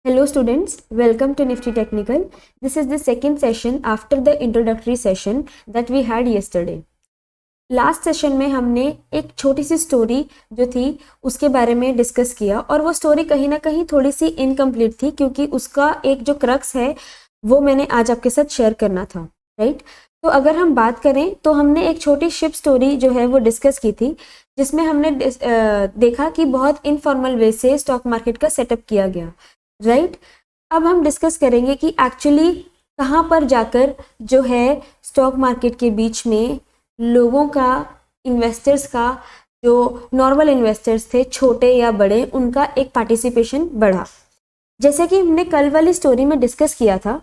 Hello students, welcome to Nifty Technical. This is the second session after the introductory session that we had yesterday. Last session में हमने एक छोटी सी story जो थी उसके बारे में डिस्कस किया और वो स्टोरी कहीं ना कहीं थोड़ी सी इनकम्प्लीट थी क्योंकि उसका एक जो क्रक्स है वो मैंने आज आपके साथ शेयर करना था, राइट। तो अगर हम बात करें तो हमने एक छोटी शिप स्टोरी जो है वो डिस्कस की थी जिसमें हमने देखा कि बहुत इनफॉर्मल वे से स्टॉक मार्केट का सेटअप किया गया, राइट। अब हम डिस्कस करेंगे कि एक्चुअली कहाँ पर जाकर जो है स्टॉक मार्केट के बीच में लोगों का, इन्वेस्टर्स का, जो नॉर्मल इन्वेस्टर्स थे छोटे या बड़े, उनका एक पार्टिसिपेशन बढ़ा। जैसे कि हमने कल वाली स्टोरी में डिस्कस किया था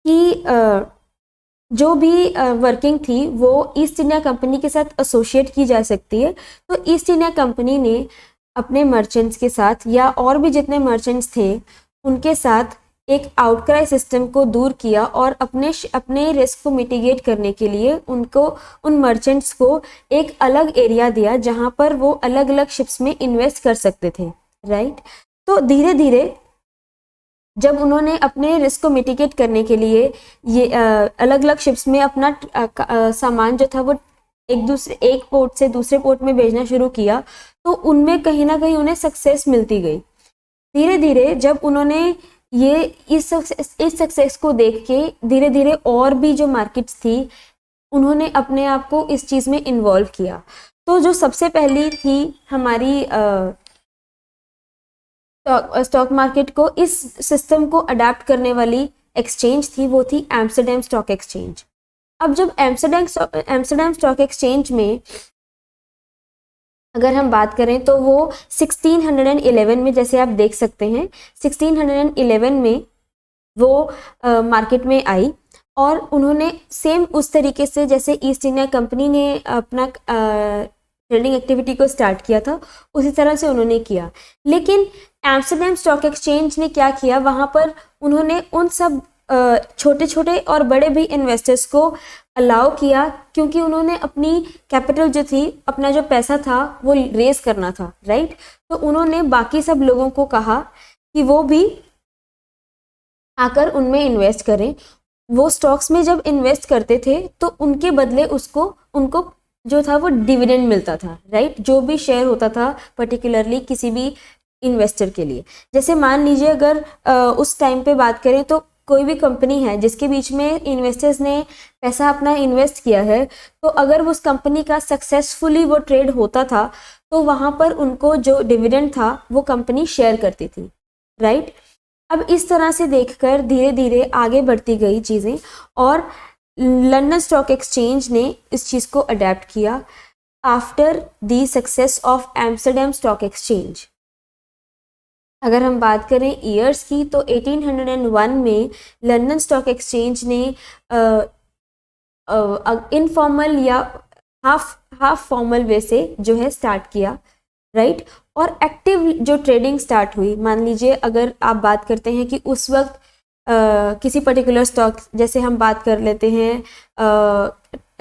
कि जो भी वर्किंग थी वो ईस्ट इंडिया कंपनी के साथ एसोसिएट की जा सकती है। तो ईस्ट इंडिया कंपनी ने अपने मर्चेंट्स के साथ या और भी जितने मर्चेंट्स थे उनके साथ एक आउटक्राई सिस्टम को दूर किया और अपने रिस्क को मिटिगेट करने के लिए उन मर्चेंट्स को एक अलग एरिया दिया जहां पर वो अलग अलग शिप्स में इन्वेस्ट कर सकते थे, राइट। तो धीरे धीरे जब उन्होंने अपने रिस्क को मिटिगेट करने के लिए ये अलग अलग शिप्स में अपना सामान जो था वो एक पोर्ट से दूसरे पोर्ट में भेजना शुरू किया तो उनमें कहीं ना कहीं उन्हें सक्सेस मिलती गई। धीरे धीरे जब उन्होंने ये इस सक्सेस को देख के धीरे धीरे और भी जो मार्केट्स थी उन्होंने अपने आप को इस चीज़ में इन्वॉल्व किया। तो जो सबसे पहली थी हमारी स्टॉक मार्केट को इस सिस्टम को अडेप्ट करने वाली एक्सचेंज थी वो थी एम्स्टरडैम स्टॉक एक्सचेंज। अब जब एम्स्टरडैम स्टॉक एक्सचेंज में अगर हम बात करें तो वो 1611 में, जैसे आप देख सकते हैं 1611 में वो मार्केट में आई और उन्होंने सेम उस तरीके से जैसे ईस्ट इंडिया कंपनी ने अपना ट्रेडिंग एक्टिविटी को स्टार्ट किया था उसी तरह से उन्होंने किया। लेकिन एम्स्टरडैम स्टॉक एक्सचेंज ने क्या किया, वहाँ पर उन्होंने उन सब छोटे छोटे और बड़े भी इन्वेस्टर्स को अलाउ किया क्योंकि उन्होंने अपनी कैपिटल जो थी, अपना जो पैसा था वो रेज करना था, राइट। तो उन्होंने बाकी सब लोगों को कहा कि वो भी आकर उनमें इन्वेस्ट करें। वो स्टॉक्स में जब इन्वेस्ट करते थे तो उनके बदले उनको जो था वो डिविडेंड मिलता था, राइट। जो भी शेयर होता था पर्टिकुलरली किसी भी इन्वेस्टर के लिए, जैसे मान लीजिए अगर उस टाइम पे बात करें तो कोई भी कंपनी है जिसके बीच में इन्वेस्टर्स ने पैसा अपना इन्वेस्ट किया है, तो अगर उस कंपनी का सक्सेसफुली वो ट्रेड होता था तो वहाँ पर उनको जो डिविडेंड था वो कंपनी शेयर करती थी, राइट। अब इस तरह से देखकर धीरे धीरे आगे बढ़ती गई चीज़ें और लंदन स्टॉक एक्सचेंज ने इस चीज़ को अडेप्ट किया after the success of Amsterdam stock exchange. अगर हम बात करें ईयर्स की तो 1801 में लंदन स्टॉक एक्सचेंज ने इनफॉर्मल या हाफ फॉर्मल वे से जो है स्टार्ट किया, राइट। और एक्टिव जो ट्रेडिंग स्टार्ट हुई, मान लीजिए अगर आप बात करते हैं कि उस वक्त किसी पर्टिकुलर स्टॉक, जैसे हम बात कर लेते हैं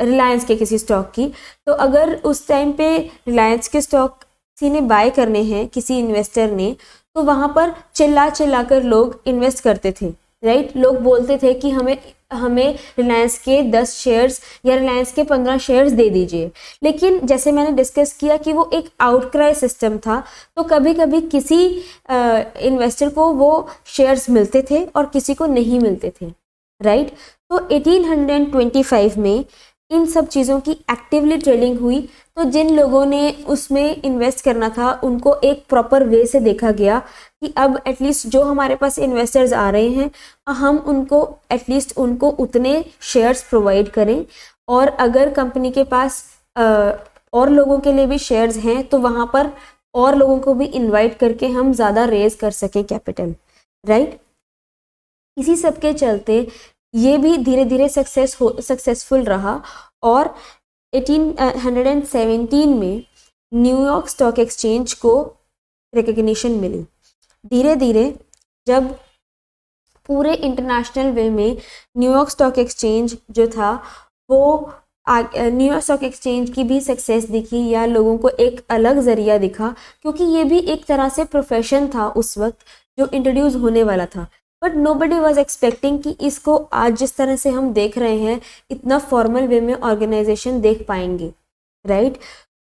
रिलायंस के किसी स्टॉक की, तो अगर उस टाइम पे रिलायंस के स्टॉक किसी ने बाय करने हैं, किसी इन्वेस्टर ने, तो वहाँ पर चिल्ला कर लोग इन्वेस्ट करते थे, राइट। लोग बोलते थे कि हमें रिलायंस के 10 शेयर्स या रिलायंस के 15 शेयर्स दे दीजिए। लेकिन जैसे मैंने डिस्कस किया कि वो एक आउटक्राई सिस्टम था, तो कभी कभी किसी इन्वेस्टर को वो शेयर्स मिलते थे और किसी को नहीं मिलते थे, राइट। तो 1825 में इन सब चीज़ों की एक्टिवली ट्रेडिंग हुई। तो जिन लोगों ने उसमें इन्वेस्ट करना था उनको एक प्रॉपर वे से देखा गया कि अब एटलीस्ट जो हमारे पास इन्वेस्टर्स आ रहे हैं हम उनको एटलीस्ट उनको उतने शेयर्स प्रोवाइड करें, और अगर कंपनी के पास और लोगों के लिए भी शेयर्स हैं तो वहाँ पर और लोगों को भी इन्वाइट करके हम ज़्यादा रेज कर सकें कैपिटल, राइट। इसी सब के चलते ये भी धीरे धीरे सक्सेसफुल रहा और 1817 में न्यूयॉर्क स्टॉक एक्सचेंज को रिकग्निशन मिली। धीरे धीरे जब पूरे इंटरनेशनल वे में न्यूयॉर्क स्टॉक एक्सचेंज जो था वो न्यूयॉर्क स्टॉक एक्सचेंज की भी सक्सेस दिखी या लोगों को एक अलग जरिया दिखा, क्योंकि ये भी एक तरह से प्रोफेशन था उस वक्त जो इंट्रोड्यूस होने वाला था, बट नोबडी वाज एक्सपेक्टिंग कि इसको आज जिस तरह से हम देख रहे हैं इतना फॉर्मल वे में ऑर्गेनाइजेशन देख पाएंगे, राइट।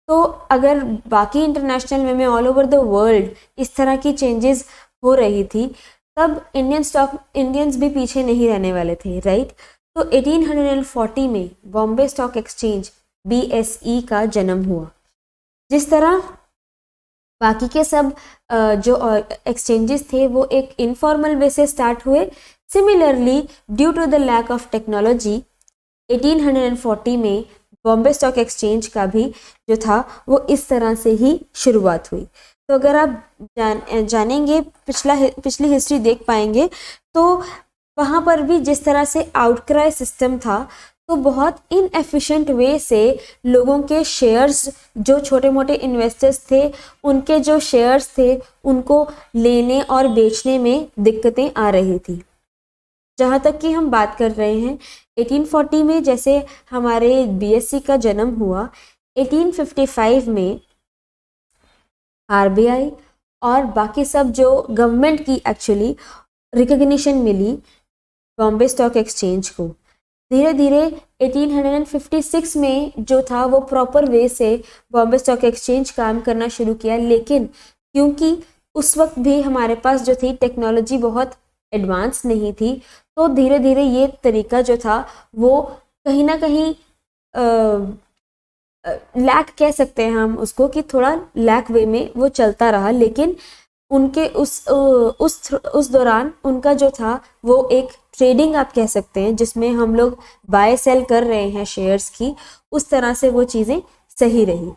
तो अगर बाकी इंटरनेशनल वे में ऑल ओवर द वर्ल्ड इस तरह की चेंजेस हो रही थी, तब इंडियंस भी पीछे नहीं रहने वाले थे, राइट। तो 1840 में बॉम्बे स्टॉक एक्सचेंज BSE का जन्म हुआ। जिस तरह बाकी के सब जो एक्सचेंजेस थे वो एक इनफॉर्मल वे से स्टार्ट हुए, similarly due to the lack of technology 1840 में बॉम्बे स्टॉक एक्सचेंज का भी जो था वो इस तरह से ही शुरुआत हुई। तो अगर आप जानेंगे पिछली हिस्ट्री देख पाएंगे तो वहाँ पर भी जिस तरह से आउटक्राई सिस्टम था, तो बहुत इनएफिशिएंट वे से लोगों के शेयर्स, जो छोटे मोटे इन्वेस्टर्स थे उनके जो शेयर्स थे उनको लेने और बेचने में दिक्कतें आ रही थी। जहाँ तक कि हम बात कर रहे हैं 1840 में जैसे हमारे BSE का जन्म हुआ, 1855 में RBI और बाकी सब जो गवर्नमेंट की एक्चुअली रिकग्निशन मिली बॉम्बे स्टॉक एक्सचेंज को। धीरे धीरे 1856 में जो था वो प्रॉपर वे से बॉम्बे स्टॉक एक्सचेंज काम करना शुरू किया, लेकिन क्योंकि उस वक्त भी हमारे पास जो थी टेक्नोलॉजी बहुत एडवांस नहीं थी, तो धीरे धीरे ये तरीका जो था वो कहीं ना कहीं लैक कह सकते हैं हम उसको, कि थोड़ा लैक वे में वो चलता रहा। लेकिन उनके उस दौरान उनका जो था वो एक ट्रेडिंग आप कह सकते हैं, जिसमें हम लोग बाय सेल कर रहे हैं शेयर्स की, उस तरह से वो चीज़ें सही रही।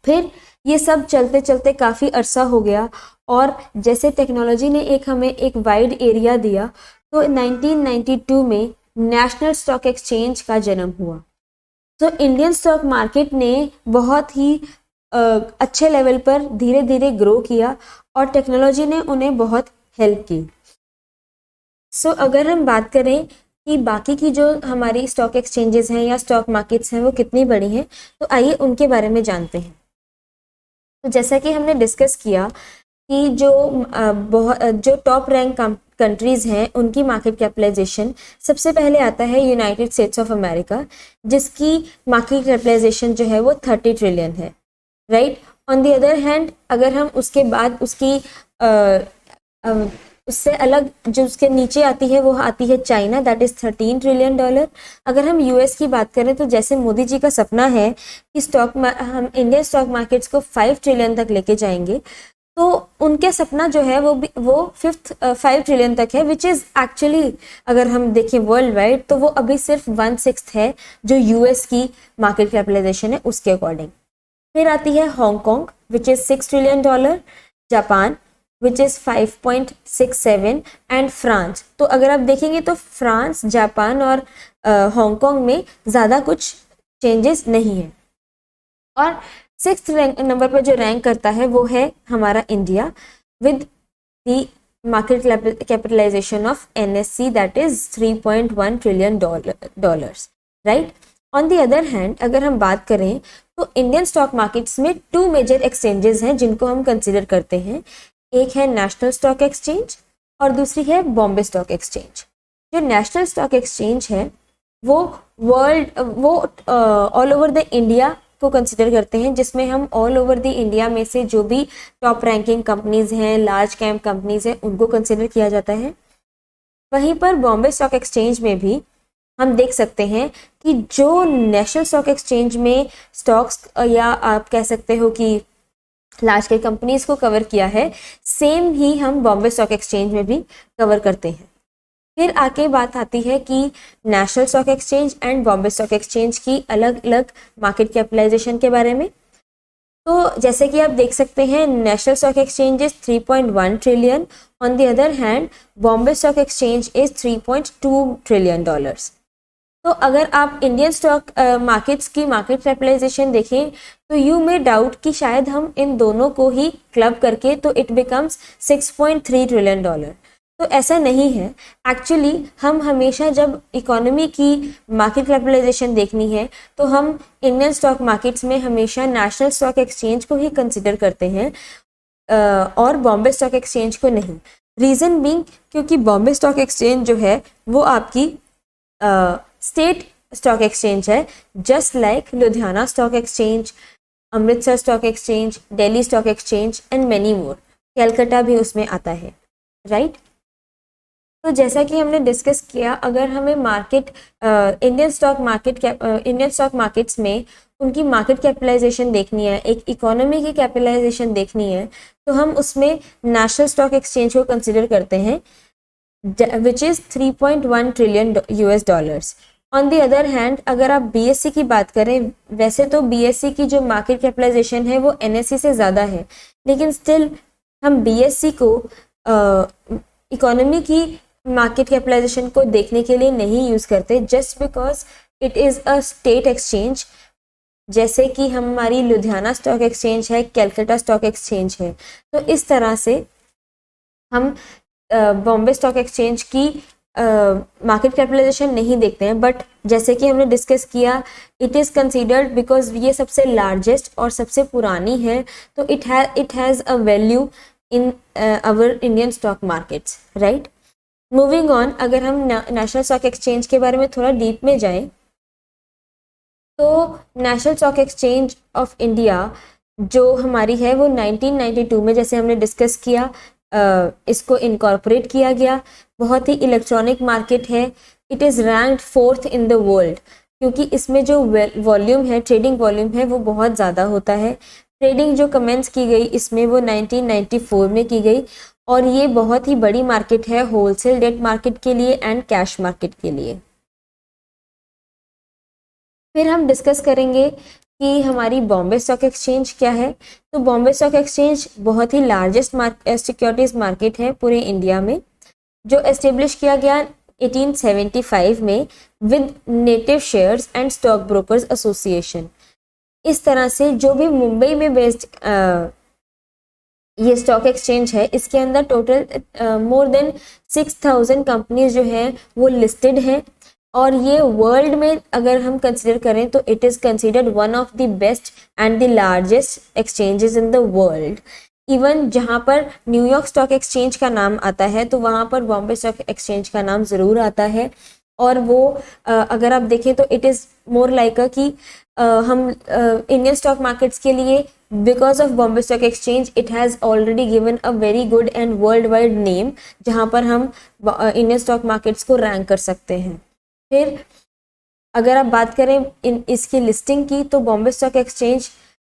फिर ये सब चलते चलते काफ़ी अरसा हो गया और जैसे टेक्नोलॉजी ने हमें एक वाइड एरिया दिया, तो 1992 में नेशनल स्टॉक एक्सचेंज का जन्म हुआ। तो इंडियन स्टॉक मार्केट ने बहुत ही अच्छे लेवल पर धीरे धीरे ग्रो किया और टेक्नोलॉजी ने उन्हें बहुत हेल्प की। सो अगर हम बात करें कि बाकी की जो हमारी स्टॉक एक्सचेंजेस हैं या स्टॉक मार्केट्स हैं वो कितनी बड़ी हैं, तो आइए उनके बारे में जानते हैं। तो जैसा कि हमने डिस्कस किया कि जो टॉप रैंक कंट्रीज़ हैं उनकी मार्केट कैपिटलाइजेशन सबसे पहले आता है यूनाइटेड स्टेट्स ऑफ अमेरिका, जिसकी मार्केट कैपिटलाइजेशन जो है वो 30 ट्रिलियन है, right. On the other hand अगर हम उसके बाद उसकी उससे अलग जो उसके नीचे आती है वो आती है चाइना, दैट इज़ $13 ट्रिलियन। अगर हम US की बात करें तो जैसे मोदी जी का सपना है कि हम इंडियन स्टॉक मार्केट्स को 5 ट्रिलियन तक लेके जाएंगे, तो उनके सपना जो है वो 5 ट्रिलियन तक है, विच इज़ एक्चुअली अगर हम देखें वर्ल्ड वाइड तो वो अभी सिर्फ 1/6 है जो US की मार्केट कैपिटलाइजेशन है उसके अकॉर्डिंग। फिर आती है Hong Kong which is $6 trillion, Japan which is 5.67 and France. तो अगर आप देखेंगे तो फ्रांस, जापान और हांगकॉन्ग में ज़्यादा कुछ चेंजेस नहीं है। और 6th नंबर पर जो रैंक करता है वो है हमारा India with the market capitalization of NSE that is $3.1 trillion, right. On the other hand अगर हम बात करें तो इंडियन स्टॉक मार्केट्स में 2 मेजर एक्सचेंजेस हैं जिनको हम कंसिडर करते हैं। एक है नेशनल स्टॉक एक्सचेंज और दूसरी है बॉम्बे स्टॉक एक्सचेंज। जो नेशनल स्टॉक एक्सचेंज है वो ऑल ओवर द इंडिया को कंसिडर करते हैं, जिसमें हम ऑल ओवर द इंडिया में से जो भी टॉप रैंकिंग कंपनीज हैं, लार्ज कैप कंपनीज हैं, उनको कंसिडर किया जाता है। वहीं पर बॉम्बे स्टॉक एक्सचेंज में भी हम देख सकते हैं कि जो नेशनल स्टॉक एक्सचेंज में स्टॉक्स या आप कह सकते हो कि लार्ज कैप कंपनीज को कवर किया है, सेम ही हम बॉम्बे स्टॉक एक्सचेंज में भी कवर करते हैं। फिर आके बात आती है कि national stock exchange and Bombay stock exchange की अलग अलग मार्केट कैपिटलाइजेशन के बारे में। तो जैसे कि आप देख सकते हैं national stock exchange is 3.1 trillion, on the other hand Bombay stock exchange is $3.2 trillion. तो अगर आप इंडियन स्टॉक मार्केट्स की मार्केट कैपिटलाइजेशन देखें तो यू मे डाउट कि शायद हम इन दोनों को ही क्लब करके तो इट बिकम्स $6.3 ट्रिलियन। तो ऐसा नहीं है। एक्चुअली हम हमेशा जब इकोनॉमी की मार्केट कैपिटलाइजेशन देखनी है तो हम इंडियन स्टॉक मार्केट्स में हमेशा नेशनल स्टॉक एक्सचेंज को ही कंसिडर करते हैं। और बॉम्बे स्टॉक एक्सचेंज को नहीं। रीज़न बीइंग क्योंकि बॉम्बे स्टॉक एक्सचेंज जो है वो आपकी स्टेट स्टॉक एक्सचेंज है, just like Ludhiana stock exchange, Amritsar stock exchange, Delhi stock exchange and many more. Calcutta भी उसमें आता है, राइट। तो जैसा कि हमने डिस्कस किया, अगर हमें मार्केट इंडियन स्टॉक मार्केट्स में उनकी मार्केट कैपिटलाइजेशन देखनी है, एक इकोनॉमी की कैपिटलाइजेशन देखनी है, तो हम उसमें नेशनल स्टॉक एक्सचेंज को कंसिडर करते हैं, which is 3.1 trillion US dollars. On the other hand अगर आप बीएससी की बात करें, वैसे तो बीएससी की जो मार्केट कैपिटलाइजेशन है वो एनएससी से ज़्यादा है, लेकिन स्टिल हम बीएससी को इकोनॉमी की मार्केट कैपिटलाइजेशन को देखने के लिए नहीं यूज़ करते, just because it is a state exchange. जैसे कि हमारी लुधियाना स्टॉक एक्सचेंज है, कैलकाटा स्टॉक एक्सचेंज है, तो इस तरह से हम बॉम्बे स्टॉक एक्सचेंज की मार्केट कैपिटलाइजेशन नहीं देखते हैं। बट जैसे कि हमने डिस्कस किया, इट इज़ कंसीडर्ड बिकॉज ये सबसे लार्जेस्ट और सबसे पुरानी है, तो it has a value in our Indian stock markets, right. Moving on, अगर हम नेशनल स्टॉक एक्सचेंज के बारे में थोड़ा डीप में जाएं, तो national stock exchange of India जो हमारी है वो 1992 में, जैसे हमने डिस्कस किया, इसको इनकॉर्पोरेट किया गया। बहुत ही इलेक्ट्रॉनिक मार्केट है। It is ranked 4th in the world, क्योंकि इसमें जो वॉल्यूम है, ट्रेडिंग वॉल्यूम है, वो बहुत ज़्यादा होता है। ट्रेडिंग जो कमेंस की गई इसमें वो 1994 में की गई, और ये बहुत ही बड़ी मार्केट है होलसेल डेट मार्केट के लिए एंड कैश मार्केट के लिए। फिर हम डिस्कस करेंगे कि हमारी बॉम्बे स्टॉक एक्सचेंज क्या है। तो बॉम्बे स्टॉक एक्सचेंज बहुत ही लार्जेस्ट सिक्योरिटीज़ मार्केट है पूरे इंडिया में, जो एस्टेब्लिश किया गया 1875 में with native shares and stock brokers association. इस तरह से जो भी मुंबई में बेस्ड ये स्टॉक एक्सचेंज है, इसके अंदर टोटल मोर देन 6000 कंपनीज जो हैं वो लिस्टेड हैं, और ये वर्ल्ड में अगर हम कंसिडर करें तो it is considered one of the best and the largest exchanges in the world. Even जहाँ पर न्यूयॉर्क स्टॉक एक्सचेंज का नाम आता है, तो वहाँ पर बॉम्बे स्टॉक एक्सचेंज का नाम ज़रूर आता है। और वो अगर आप देखें तो इट इज़ मोर लाइक कि हम इंडियन स्टॉक मार्केट्स के लिए, because of Bombay stock exchange, it has already given a very good and world wide name, जहाँ पर हम इंडियन स्टॉक मार्केट्स को रैंक कर सकते हैं। फिर अगर आप बात करें इसकी लिस्टिंग की, तो Bombay stock exchange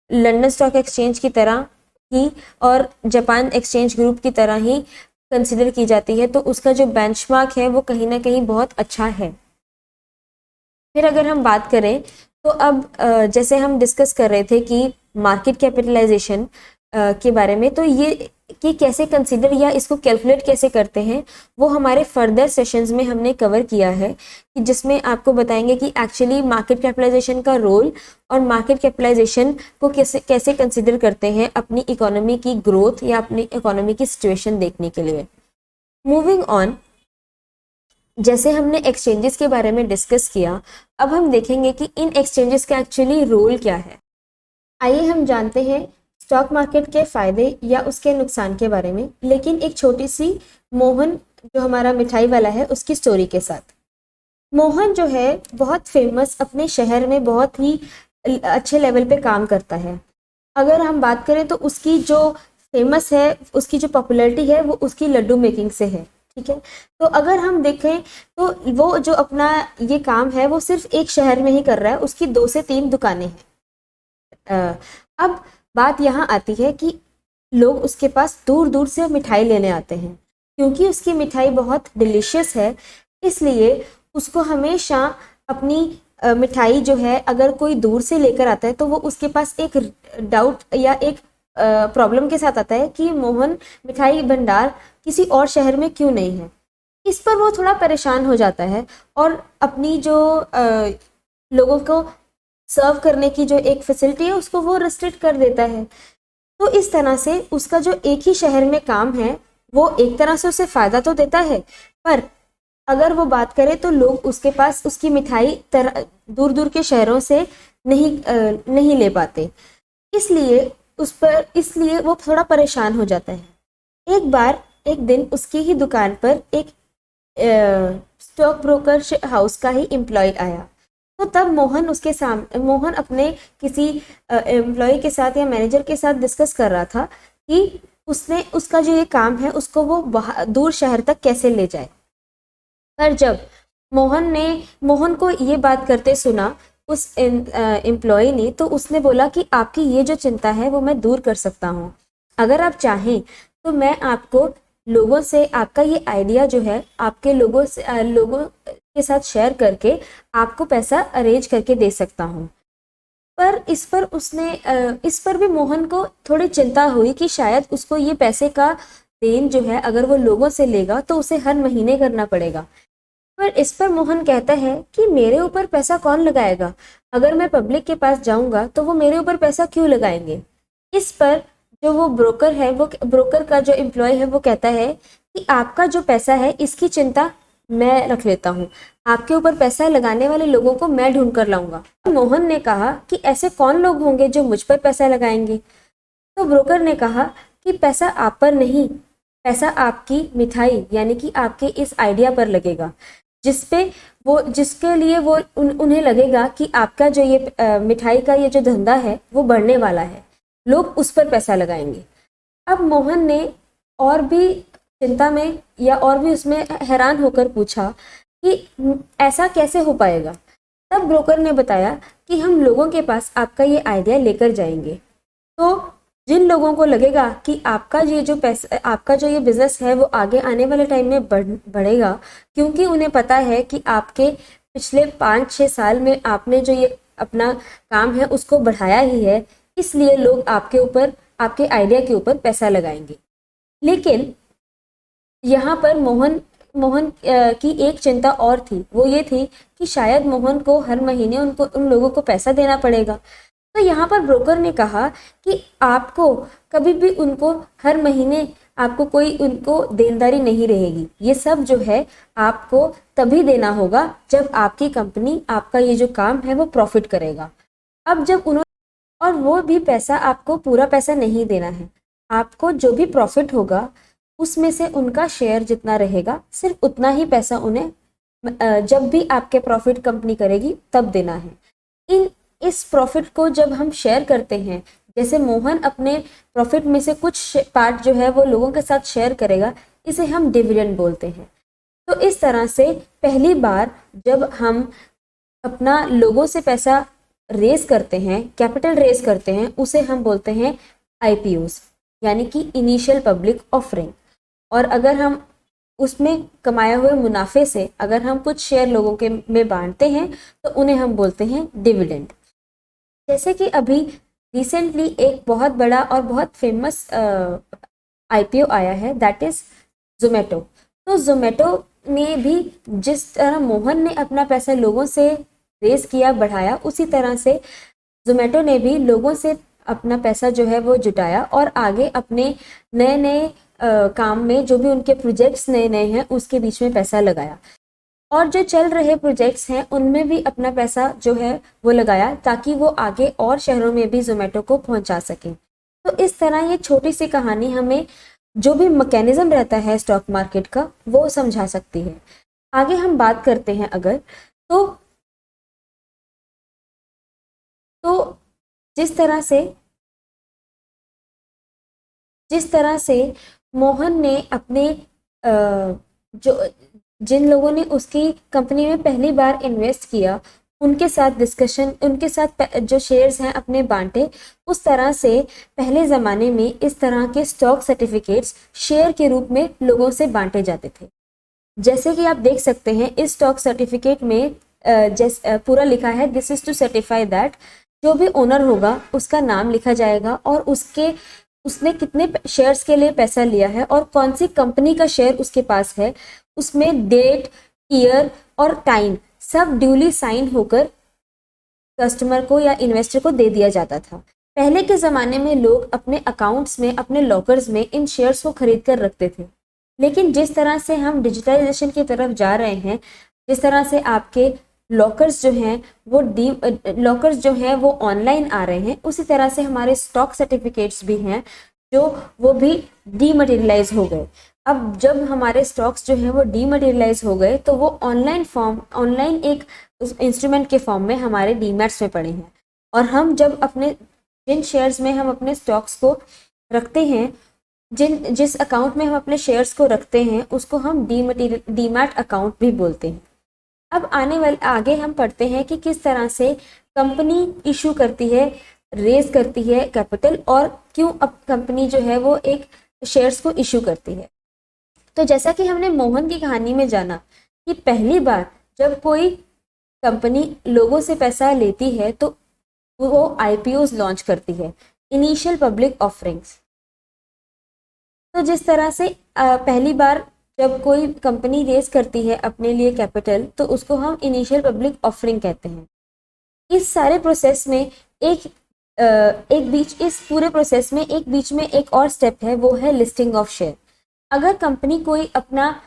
London stock exchange की तरह ही और जापान एक्सचेंज ग्रुप की तरह ही कंसिडर की जाती है, तो उसका जो बेंचमार्क है वो कहीं ना कहीं बहुत अच्छा है। फिर अगर हम बात करें तो अब जैसे हम डिस्कस कर रहे थे कि मार्केट कैपिटलाइजेशन के बारे में, तो ये कि कैसे कंसिडर या इसको कैलकुलेट कैसे करते हैं, वो हमारे फर्दर सेशंस में हमने कवर किया है, कि जिसमें आपको बताएंगे कि एक्चुअली मार्केट कैपिटलाइजेशन का रोल और मार्केट कैपिटलाइजेशन को कैसे कंसिडर करते हैं अपनी इकोनॉमी की ग्रोथ या अपनी इकोनॉमी की सिचुएशन देखने के लिए। मूविंग ऑन, जैसे हमने एक्सचेंजेस के बारे में डिस्कस किया, अब हम देखेंगे कि इन एक्सचेंजेस का एक्चुअली रोल क्या है। आइए हम जानते हैं स्टॉक मार्केट के फ़ायदे या उसके नुकसान के बारे में, लेकिन एक छोटी सी मोहन जो हमारा मिठाई वाला है उसकी स्टोरी के साथ। मोहन जो है बहुत फेमस, अपने शहर में बहुत ही अच्छे लेवल पे काम करता है। अगर हम बात करें तो उसकी जो फेमस है, उसकी जो पॉपुलैरिटी है वो उसकी लड्डू मेकिंग से है, ठीक है। तो अगर हम देखें तो वो जो अपना ये काम है वो सिर्फ एक शहर में ही कर रहा है, उसकी 2 से 3 दुकानें हैं। अब बात यहाँ आती है कि लोग उसके पास दूर दूर से मिठाई लेने आते हैं, क्योंकि उसकी मिठाई बहुत डिलीशियस है, इसलिए उसको हमेशा अपनी मिठाई जो है अगर कोई दूर से लेकर आता है तो वो उसके पास एक डाउट या एक प्रॉब्लम के साथ आता है कि मोहन मिठाई भंडार किसी और शहर में क्यों नहीं है। इस पर वो थोड़ा परेशान हो जाता है और अपनी जो लोगों को सर्व करने की जो एक फैसिलिटी है उसको वो रिस्ट्रिक्ट कर देता है। तो इस तरह से उसका जो एक ही शहर में काम है वो एक तरह से उसे फ़ायदा तो देता है, पर अगर वो बात करें तो लोग उसके पास उसकी मिठाई दूर दूर के शहरों से नहीं ले पाते। इसलिए उस पर इसलिए वो थोड़ा परेशान हो जाता है। एक दिन उसकी ही दुकान पर एक स्टॉक ब्रोकर हाउस का ही एम्प्लॉय आया। तो तब मोहन अपने किसी एम्प्लॉय के साथ या मैनेजर के साथ डिस्कस कर रहा था कि उसका जो ये काम है उसको वो दूर शहर तक कैसे ले जाए। पर जब मोहन को ये बात करते सुना उस एम्प्लॉय ने, तो उसने बोला कि आपकी ये जो चिंता है वो मैं दूर कर सकता हूँ। अगर आप चाहें तो मैं आपको लोगों से आपका ये आइडिया जो है आपके लोगों के साथ शेयर करके आपको पैसा अरेंज करके दे सकता हूँ। पर इस पर भी मोहन को थोड़ी चिंता हुई कि शायद उसको ये पैसे का देन जो है अगर वो लोगों से लेगा तो उसे हर महीने करना पड़ेगा। पर इस पर मोहन कहता है कि मेरे ऊपर पैसा कौन लगाएगा, अगर मैं पब्लिक के पास जाऊंगा तो वो मेरे ऊपर पैसा क्यों लगाएंगे। इस पर जो वो ब्रोकर का जो एम्प्लॉय है वो कहता है कि आपका जो पैसा है इसकी चिंता मैं रख लेता हूँ, आपके ऊपर पैसा लगाने वाले लोगों को मैं ढूंढ कर लाऊंगा। मोहन ने कहा कि ऐसे कौन लोग होंगे जो मुझ पर पैसा लगाएंगे। तो ब्रोकर ने कहा कि पैसा आप पर नहीं, पैसा आपकी मिठाई यानी कि आपके इस आइडिया पर लगेगा, जिसके लिए उन्हें लगेगा कि आपका जो ये मिठाई का ये जो धंधा है वो बढ़ने वाला है, लोग उस पर पैसा लगाएंगे। अब मोहन ने और भी चिंता में या और भी उसमें हैरान होकर पूछा कि ऐसा कैसे हो पाएगा। तब ब्रोकर ने बताया कि हम लोगों के पास आपका ये आइडिया लेकर जाएंगे, तो जिन लोगों को लगेगा कि आपका जो ये बिजनेस है वो आगे आने वाले टाइम में बढ़ेगा, क्योंकि उन्हें पता है कि आपके पिछले 5-6 साल में आपने जो ये अपना काम है उसको बढ़ाया ही है, इसलिए लोग आपके आइडिया के ऊपर पैसा लगाएंगे। लेकिन यहाँ पर मोहन की एक चिंता और थी, वो ये थी कि शायद मोहन को हर महीने उन लोगों को पैसा देना पड़ेगा। तो यहाँ पर ब्रोकर ने कहा कि आपको कभी भी हर महीने आपको कोई उनको देनदारी नहीं रहेगी, ये सब जो है आपको तभी देना होगा जब आपकी कंपनी आपका ये जो काम है वो प्रॉफिट करेगा। अब जब और वो भी पैसा आपको पूरा पैसा नहीं देना है, आपको जो भी प्रॉफिट होगा उसमें से उनका शेयर जितना रहेगा सिर्फ उतना ही पैसा उन्हें जब भी आपके प्रॉफिट कंपनी करेगी तब देना है। इस प्रॉफिट को जब हम शेयर करते हैं, जैसे मोहन अपने प्रॉफिट में से कुछ पार्ट जो है वो लोगों के साथ शेयर करेगा, इसे हम डिविडेंड बोलते हैं। तो इस तरह से पहली बार जब हम अपना लोगों से पैसा रेज करते हैं, कैपिटल रेज करते हैं, उसे हम बोलते हैं आईपीओस यानी कि इनिशियल पब्लिक ऑफरिंग। और अगर हम उसमें कमाए हुए मुनाफे से अगर हम कुछ शेयर लोगों के में बांटते हैं तो उन्हें हम बोलते हैं डिविडेंड। जैसे कि अभी रिसेंटली एक बहुत बड़ा और बहुत फेमस आईपीओ आया है, दैट इज जोमेटो। तो जोमेटो ने भी जिस तरह मोहन ने अपना पैसा लोगों से रेज किया, बढ़ाया, उसी तरह से जोमेटो ने भी लोगों से अपना पैसा जो है वो जुटाया और आगे अपने नए नए काम में जो भी उनके प्रोजेक्ट्स नए नए हैं उसके बीच में पैसा लगाया। और जो चल रहे प्रोजेक्ट्स हैं उनमें भी अपना पैसा जो है वो लगाया ताकि वो आगे और शहरों में भी जोमेटो को पहुंचा सके। तो इस तरह ये छोटी सी कहानी हमें जो भी मैकेनिज्म रहता है स्टॉक मार्केट का वो समझा सकती है। आगे हम बात करते हैं अगर तो जिस तरह से मोहन ने अपने जिन लोगों ने उसकी कंपनी में पहली बार इन्वेस्ट किया उनके साथ जो शेयर्स हैं अपने बांटे, उस तरह से पहले ज़माने में इस तरह के स्टॉक सर्टिफिकेट्स शेयर के रूप में लोगों से बांटे जाते थे। जैसे कि आप देख सकते हैं इस स्टॉक सर्टिफिकेट में पूरा लिखा है, this is to certify that, जो भी ओनर होगा उसका नाम लिखा जाएगा और उसने कितने शेयर्स के लिए पैसा लिया है और कौन सी कंपनी का शेयर उसके पास है, उसमें डेट, ईयर और टाइम सब ड्यूली साइन होकर कस्टमर को या इन्वेस्टर को दे दिया जाता था। पहले के ज़माने में लोग अपने अकाउंट्स में, अपने लॉकर्स में इन शेयर्स को खरीद कर रखते थे। लेकिन जिस तरह से हम डिजिटलाइजेशन की तरफ जा रहे हैं, जिस तरह से आपके लॉकर्स जो हैं वो ऑनलाइन आ रहे हैं, उसी तरह से हमारे स्टॉक सर्टिफिकेट्स भी हैं जो वो भी डीमटेरियलाइज हो गए। अब जब हमारे स्टॉक्स जो हैं वो डीमटेरियलाइज हो गए तो वो ऑनलाइन एक इंस्ट्रूमेंट के फॉर्म में हमारे डीमैट्स में पड़े हैं, और हम जब जिन शेयर्स में हम अपने स्टॉक्स को रखते हैं, जिस अकाउंट में हम अपने शेयर्स को रखते हैं, उसको हम डीमैट अकाउंट भी बोलते हैं। अब आगे हम पढ़ते हैं कि किस तरह से कंपनी इशू करती है, रेज करती है कैपिटल, और क्यों अब कंपनी जो है वो एक शेयर्स को इशू करती है। तो जैसा कि हमने मोहन की कहानी में जाना कि पहली बार जब कोई कंपनी लोगों से पैसा लेती है तो वो आईपीओज लॉन्च करती है, इनिशियल पब्लिक ऑफरिंग्स। तो जिस तरह से पहली बार जब कोई कंपनी रेज करती है अपने लिए कैपिटल, तो उसको हम इनिशियल पब्लिक ऑफरिंग कहते हैं। इस सारे प्रोसेस में इस पूरे प्रोसेस में एक बीच में एक और स्टेप है, वो है लिस्टिंग ऑफ शेयर। अगर कंपनी कोई अपना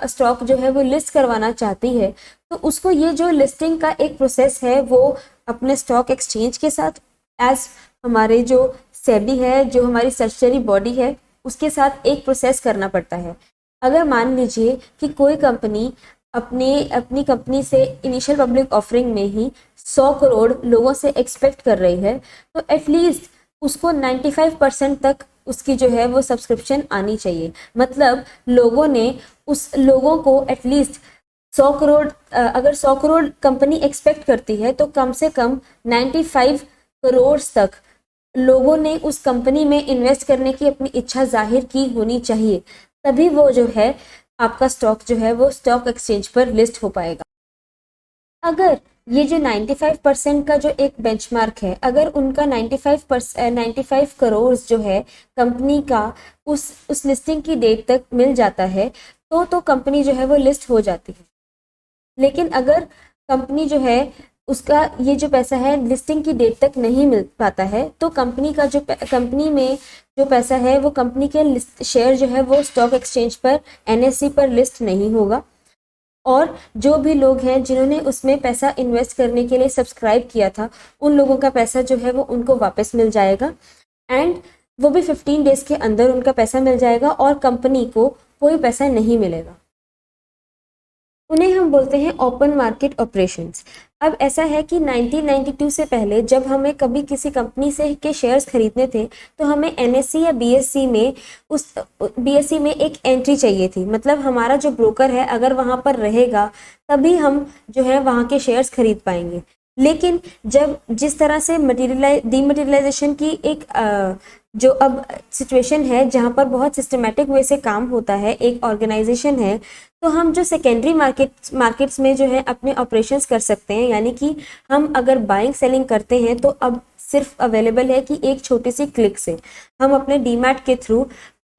स्टॉक जो है वो लिस्ट करवाना चाहती है, तो उसको ये जो लिस्टिंग का एक प्रोसेस है वो अपने स्टॉक एक्सचेंज के साथ, एज हमारे जो सेबी है, जो हमारी स्टैट्यूटरी बॉडी है, उसके साथ एक प्रोसेस करना पड़ता है। अगर मान लीजिए कि कोई कंपनी अपनी कंपनी से इनिशियल पब्लिक ऑफरिंग में ही 100 करोड़ लोगों से एक्सपेक्ट कर रही है, तो एटलीस्ट उसको 95% तक उसकी जो है वो सब्सक्रिप्शन आनी चाहिए। मतलब लोगों को एटलीस्ट 100 करोड़, अगर 100 करोड़ कंपनी एक्सपेक्ट करती है तो कम से कम 95 करोड़ तक लोगों ने उस कंपनी में इन्वेस्ट करने की अपनी इच्छा जाहिर की होनी चाहिए, तभी वो जो है आपका स्टॉक जो है वो स्टॉक एक्सचेंज पर लिस्ट हो पाएगा। अगर ये जो 95% का जो एक बेंचमार्क है, अगर उनका 95 करोड़ जो है कंपनी का उस लिस्टिंग की डेट तक मिल जाता है, तो कंपनी जो है वो लिस्ट हो जाती है। लेकिन अगर कंपनी जो है उसका ये जो पैसा है लिस्टिंग की डेट तक नहीं मिल पाता है, तो कंपनी में जो पैसा है वो कंपनी के शेयर जो है वो स्टॉक एक्सचेंज पर, एनएससी पर लिस्ट नहीं होगा, और जो भी लोग हैं जिन्होंने उसमें पैसा इन्वेस्ट करने के लिए सब्सक्राइब किया था, उन लोगों का पैसा जो है वो उनको वापस मिल जाएगा, एंड वो भी 15 डेज के अंदर उनका पैसा मिल जाएगा और कंपनी को कोई पैसा नहीं मिलेगा। उन्हें हम बोलते हैं ओपन मार्केट ऑपरेशंस। अब ऐसा है कि 1992 से पहले जब हमें कभी किसी कंपनी से के शेयर्स खरीदने थे, तो हमें एनएससी या बीएससी में एक एंट्री चाहिए थी। मतलब हमारा जो ब्रोकर है अगर वहाँ पर रहेगा तभी हम जो है वहाँ के शेयर्स खरीद पाएंगे। लेकिन जिस तरह से डीमटेरियलाइजेशन की एक जो अब सिचुएशन है जहाँ पर बहुत सिस्टमेटिक वे से काम होता है, एक ऑर्गेनाइजेशन है, तो हम जो सेकेंडरी मार्केट्स में जो है अपने ऑपरेशंस कर सकते हैं। यानी कि हम अगर बाइंग सेलिंग करते हैं तो अब सिर्फ अवेलेबल है कि एक छोटी सी क्लिक से हम अपने डीमैट के थ्रू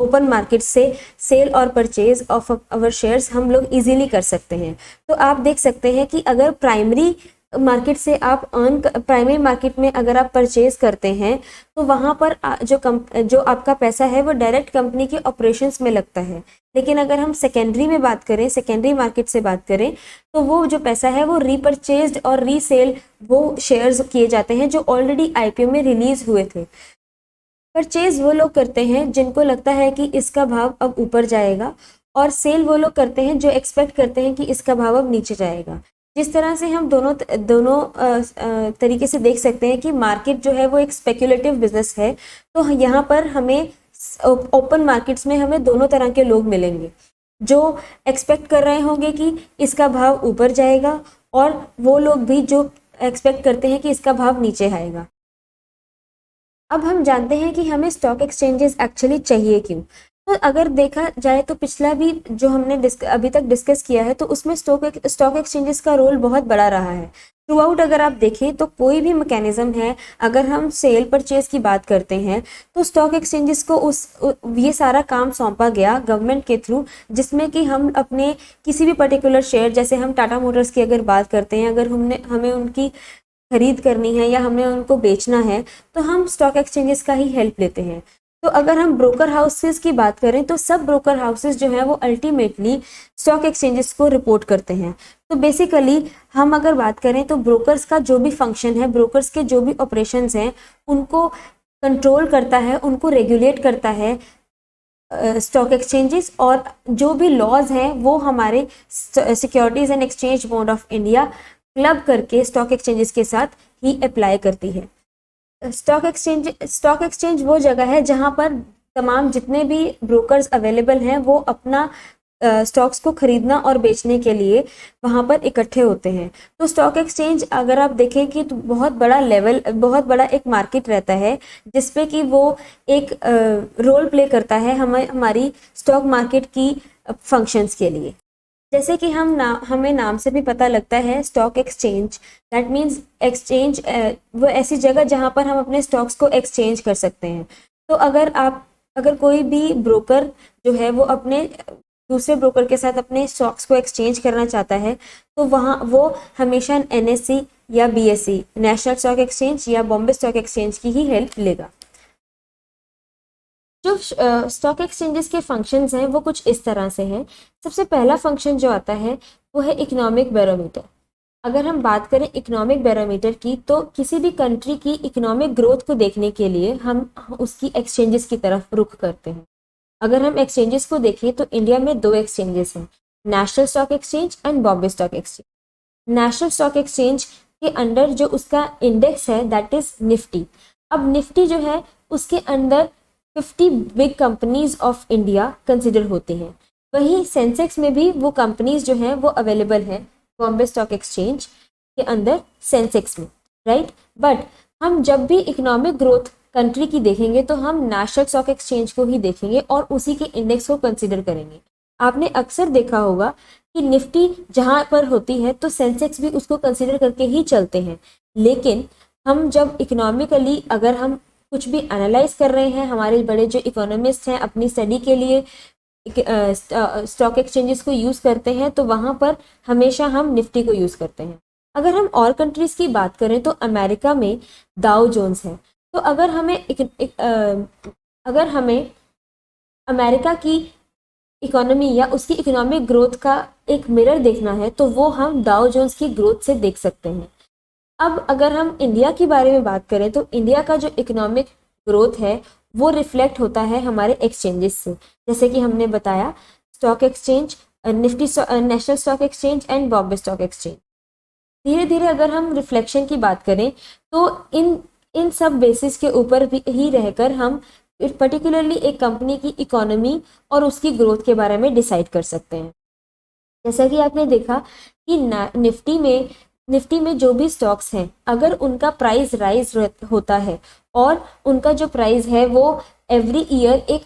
ओपन मार्केट से सेल और परचेज ऑफ अवर शेयर्स हम लोग इजीली कर सकते हैं। तो आप देख सकते हैं कि अगर प्राइमरी मार्केट से आप प्राइमरी मार्केट में अगर आप परचेज करते हैं तो वहाँ पर जो आपका पैसा है वो डायरेक्ट कंपनी के ऑपरेशंस में लगता है। लेकिन अगर हम सेकेंडरी में बात करें, सेकेंडरी मार्केट से बात करें, तो वो जो पैसा है वो रीपरचेज्ड और रीसेल वो शेयर्स किए जाते हैं जो ऑलरेडी आईपीओ में रिलीज हुए थे। परचेज वो लोग करते हैं जिनको लगता है कि इसका भाव अब ऊपर जाएगा, और सेल वो लोग करते हैं जो एक्सपेक्ट करते हैं कि इसका भाव अब नीचे जाएगा। जिस तरह से हम दोनों तरीके से देख सकते हैं कि मार्केट जो है वो एक स्पेक्युलेटिव बिजनेस है, तो यहाँ पर हमें ओपन मार्केट्स में हमें दोनों तरह के लोग मिलेंगे, जो एक्सपेक्ट कर रहे होंगे कि इसका भाव ऊपर जाएगा, और वो लोग भी जो एक्सपेक्ट करते हैं कि इसका भाव नीचे आएगा। अब हम जानते हैं कि हमें स्टॉक एक्सचेंजेस एक्चुअली चाहिए क्यों। तो अगर देखा जाए तो पिछला भी जो हमने अभी तक डिस्कस किया है, तो उसमें स्टॉक एक्सचेंजेस का रोल बहुत बड़ा रहा है थ्रू आउट। अगर आप देखें तो कोई भी मैकेनिज्म है, अगर हम सेल परचेज की बात करते हैं तो स्टॉक एक्सचेंजेस को ये सारा काम सौंपा गया गवर्नमेंट के थ्रू, जिसमें कि हम अपने किसी भी पर्टिकुलर शेयर, जैसे हम टाटा मोटर्स की अगर बात करते हैं, अगर हमें उनकी खरीद करनी है या हमें उनको बेचना है, तो हम स्टॉक एक्सचेंजेस का ही हेल्प लेते हैं। तो अगर हम ब्रोकर हाउसेस की बात करें तो सब ब्रोकर हाउसेस जो है वो अल्टीमेटली स्टॉक एक्सचेंजेस को रिपोर्ट करते हैं। तो बेसिकली हम अगर बात करें तो ब्रोकर्स का जो भी फंक्शन है, ब्रोकर्स के जो भी ऑपरेशंस हैं, उनको कंट्रोल करता है, उनको रेगुलेट करता है स्टॉक एक्सचेंजेस, और जो भी लॉज हैं वो हमारे securities and exchange board of India club करके स्टॉक एक्सचेंजेस के साथ ही अप्लाई करती है। स्टॉक एक्सचेंज वो जगह है जहां पर तमाम जितने भी ब्रोकर्स अवेलेबल हैं वो अपना स्टॉक्स को खरीदना और बेचने के लिए वहां पर इकट्ठे होते हैं। तो स्टॉक एक्सचेंज अगर आप देखें कि तो बहुत बड़ा एक मार्केट रहता है जिसपे कि वो एक रोल प्ले करता है हमारी स्टॉक मार्केट की फंक्शंस के लिए। जैसे कि हमें नाम से भी पता लगता है stock exchange, that means exchange वो ऐसी जगह जहां पर हम अपने स्टॉक्स को एक्सचेंज कर सकते हैं। तो अगर कोई भी ब्रोकर जो है वो अपने दूसरे ब्रोकर के साथ अपने स्टॉक्स को एक्सचेंज करना चाहता है तो वो हमेशा NSE या BSE, नेशनल स्टॉक एक्सचेंज या बॉम्बे स्टॉक एक्सचेंज की ही हेल्प लेगा। जो स्टॉक एक्सचेंजेस के फंक्शंस हैं वो कुछ इस तरह से हैं। सबसे पहला फंक्शन जो आता है वो है इकोनॉमिक बैरोमीटर। अगर हम बात करें इकोनॉमिक बैरोमीटर की तो किसी भी कंट्री की इकोनॉमिक ग्रोथ को देखने के लिए हम उसकी एक्सचेंजेस की तरफ रुख करते हैं। अगर हम एक्सचेंजेस को देखें तो इंडिया में 2 एक्सचेंजेस हैं, national stock exchange and Bombay stock exchange. National stock exchange के अंडर जो उसका इंडेक्स है दैट इज निफ्टी। अब निफ्टी जो है उसके अंदर 50 big companies of India consider होती हैं। वहीं सेंसेक्स में भी वो कंपनीज जो हैं वो अवेलेबल हैं बॉम्बे स्टॉक एक्सचेंज के अंदर सेंसेक्स में, राइट। बट हम जब भी इकोनॉमिक ग्रोथ कंट्री की देखेंगे तो हम नेशनल स्टॉक एक्सचेंज को ही देखेंगे और उसी के इंडेक्स को कंसिडर करेंगे। आपने अक्सर देखा होगा कि निफ्टी जहां पर होती है तो सेंसेक्स भी उसको कंसिडर करके ही चलते हैं। लेकिन हम जब इकोनॉमिकली अगर हम कुछ भी एनालाइज कर रहे हैं, हमारे बड़े जो इकोनॉमिस्ट हैं अपनी स्टडी के लिए स्टॉक एक्सचेंजेस को यूज करते हैं तो वहां पर हमेशा हम निफ्टी को यूज करते हैं। अगर हम और कंट्रीज की बात करें तो अमेरिका में डाउ जोन्स है। तो अगर हमें अमेरिका की इकोनॉमी या उसकी इकोनॉमिक ग्रोथ का एक मिरर देखना है तो वो हम डाउ जोन्स की ग्रोथ से देख सकते हैं। अब अगर हम इंडिया के बारे में बात करें तो इंडिया का जो इकोनॉमिक ग्रोथ है वो रिफ्लेक्ट होता है हमारे एक्सचेंजेस से। जैसे कि हमने बताया stock exchange, Nifty, national stock exchange and Bombay stock exchange. धीरे धीरे अगर हम रिफ्लेक्शन की बात करें तो इन सब बेसिस के ऊपर ही रहकर हम पर्टिकुलरली एक कंपनी की इकोनॉमी और उसकी ग्रोथ के बारे में डिसाइड कर सकते हैं। जैसा कि आपने देखा कि निफ्टी में जो भी स्टॉक्स हैं अगर उनका प्राइस राइज होता है और उनका जो प्राइस है वो एवरी ईयर एक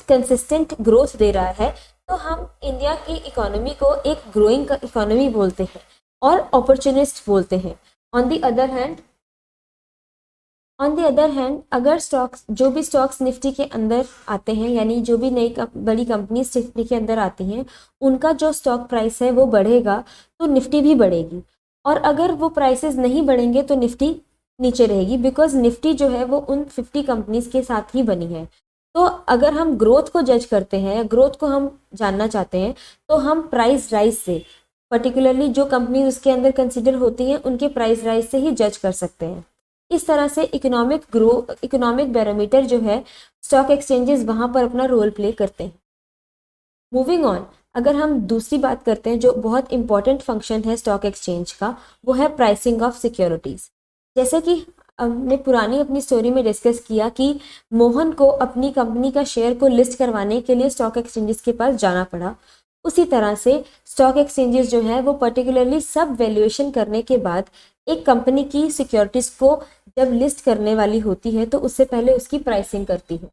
कंसिस्टेंट ग्रोथ दे रहा है तो हम इंडिया की इकोनॉमी को एक ग्रोइंग इकोनॉमी बोलते हैं और अपॉर्चुनिस्ट बोलते हैं। ऑन द अदर हैंड अगर जो भी स्टॉक्स निफ्टी के अंदर आते हैं यानी जो भी नई बड़ी कंपनी निफ्टी के अंदर आती हैं उनका जो स्टॉक प्राइस है वो बढ़ेगा तो निफ्टी भी बढ़ेगी, और अगर वो प्राइसेस नहीं बढ़ेंगे तो निफ्टी नीचे रहेगी, बिकॉज निफ्टी जो है वो उन 50 कंपनीज के साथ ही बनी है। तो अगर हम ग्रोथ को जज करते हैं या ग्रोथ को हम जानना चाहते हैं तो हम प्राइस राइज से, पर्टिकुलरली जो कंपनी उसके अंदर कंसिडर होती हैं उनके प्राइस राइज से ही जज कर सकते हैं। इस तरह से इकोनॉमिक बैरोमीटर जो है स्टॉक एक्सचेंजेस वहां पर अपना रोल प्ले करते हैं। मूविंग ऑन, अगर हम दूसरी बात करते हैं जो बहुत इंपॉर्टेंट फंक्शन है स्टॉक एक्सचेंज का वो है प्राइसिंग ऑफ सिक्योरिटीज। जैसे कि हमने पुरानी अपनी स्टोरी में डिस्कस किया कि मोहन को अपनी कंपनी का शेयर को लिस्ट करवाने के लिए स्टॉक एक्सचेंजेस के पास जाना पड़ा, उसी तरह से स्टॉक एक्सचेंजेस जो है वो पर्टिकुलरली सब वैल्यूएशन करने के बाद एक कंपनी की सिक्योरिटीज को जब लिस्ट करने वाली होती है तो उससे पहले उसकी प्राइसिंग करती है।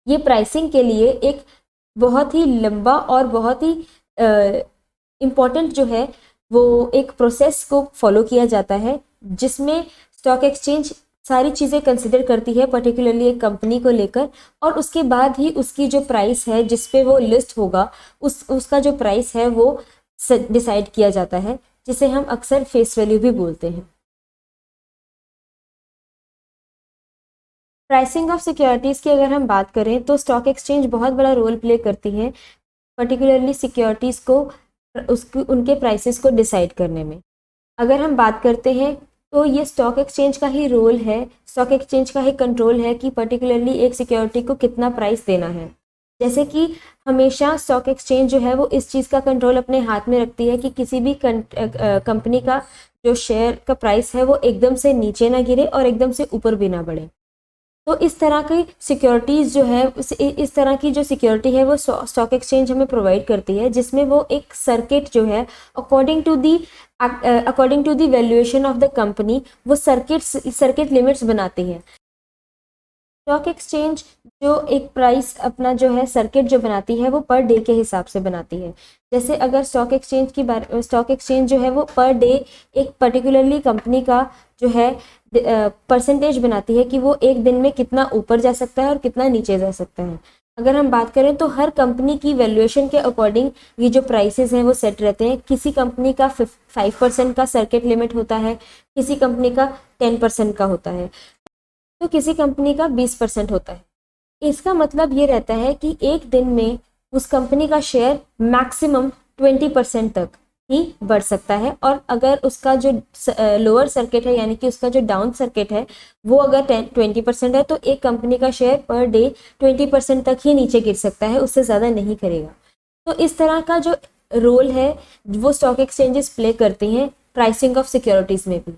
ये प्राइसिंग के लिए एक बहुत ही लंबा और बहुत ही इम्पोर्टेंट जो है वो एक प्रोसेस को फॉलो किया जाता है जिसमें स्टॉक एक्सचेंज सारी चीज़ें कंसिडर करती है पर्टिकुलरली एक कंपनी को लेकर, और उसके बाद ही उसकी जो प्राइस है जिस पे वो लिस्ट होगा उसका जो प्राइस है वो डिसाइड किया जाता है, जिसे हम अक्सर फेस वैल्यू भी बोलते हैं। प्राइसिंग ऑफ सिक्योरिटीज़ की अगर हम बात करें तो स्टॉक एक्सचेंज बहुत बड़ा रोल प्ले करती है, पर्टिकुलरली सिक्योरिटीज़ को उसकी उनके प्राइसेस को डिसाइड करने में। अगर हम बात करते हैं तो ये स्टॉक एक्सचेंज का ही रोल है, स्टॉक एक्सचेंज का ही कंट्रोल है कि पर्टिकुलरली एक सिक्योरिटी को कितना प्राइस देना है। जैसे कि हमेशा स्टॉक एक्सचेंज जो है वो इस चीज़ का कंट्रोल अपने हाथ में रखती है कि किसी भी कंपनी का जो शेयर का प्राइस है वो एकदम से नीचे ना गिरे और एकदम से ऊपर भी ना बढ़े। तो इस तरह की सिक्योरिटीज़ जो है इस तरह की जो सिक्योरिटी है वो स्टॉक एक्सचेंज हमें प्रोवाइड करती है, जिसमें वो एक सर्किट जो है according to the valuation of the company वो सर्किट लिमिट्स बनाती है। स्टॉक एक्सचेंज जो एक प्राइस अपना जो है सर्किट जो बनाती है वो पर डे के हिसाब से बनाती है। जैसे अगर स्टॉक एक्सचेंज जो है वो पर डे एक पर्टिकुलरली कंपनी का जो है परसेंटेज बनाती है कि वो एक दिन में कितना ऊपर जा सकता है और कितना नीचे जा सकता है। अगर हम बात करें तो हर कंपनी की वैल्यूएशन के अकॉर्डिंग ये जो प्राइसेस हैं वो सेट रहते हैं। किसी कंपनी का 5% का सर्किट लिमिट होता है, किसी कंपनी का 10% का होता है, तो किसी कंपनी का 20% होता है। इसका मतलब ये रहता है कि एक दिन में उस कंपनी का शेयर मैक्सिमम 20% तक ही बढ़ सकता है, और अगर उसका जो लोअर सर्किट है यानी कि उसका जो डाउन सर्किट है वो अगर 20% है तो एक कंपनी का शेयर पर डे 20% तक ही नीचे गिर सकता है, उससे ज़्यादा नहीं करेगा। तो इस तरह का जो रोल है वो स्टॉक एक्सचेंजेस प्ले करती हैं प्राइसिंग ऑफ सिक्योरिटीज़ में भी।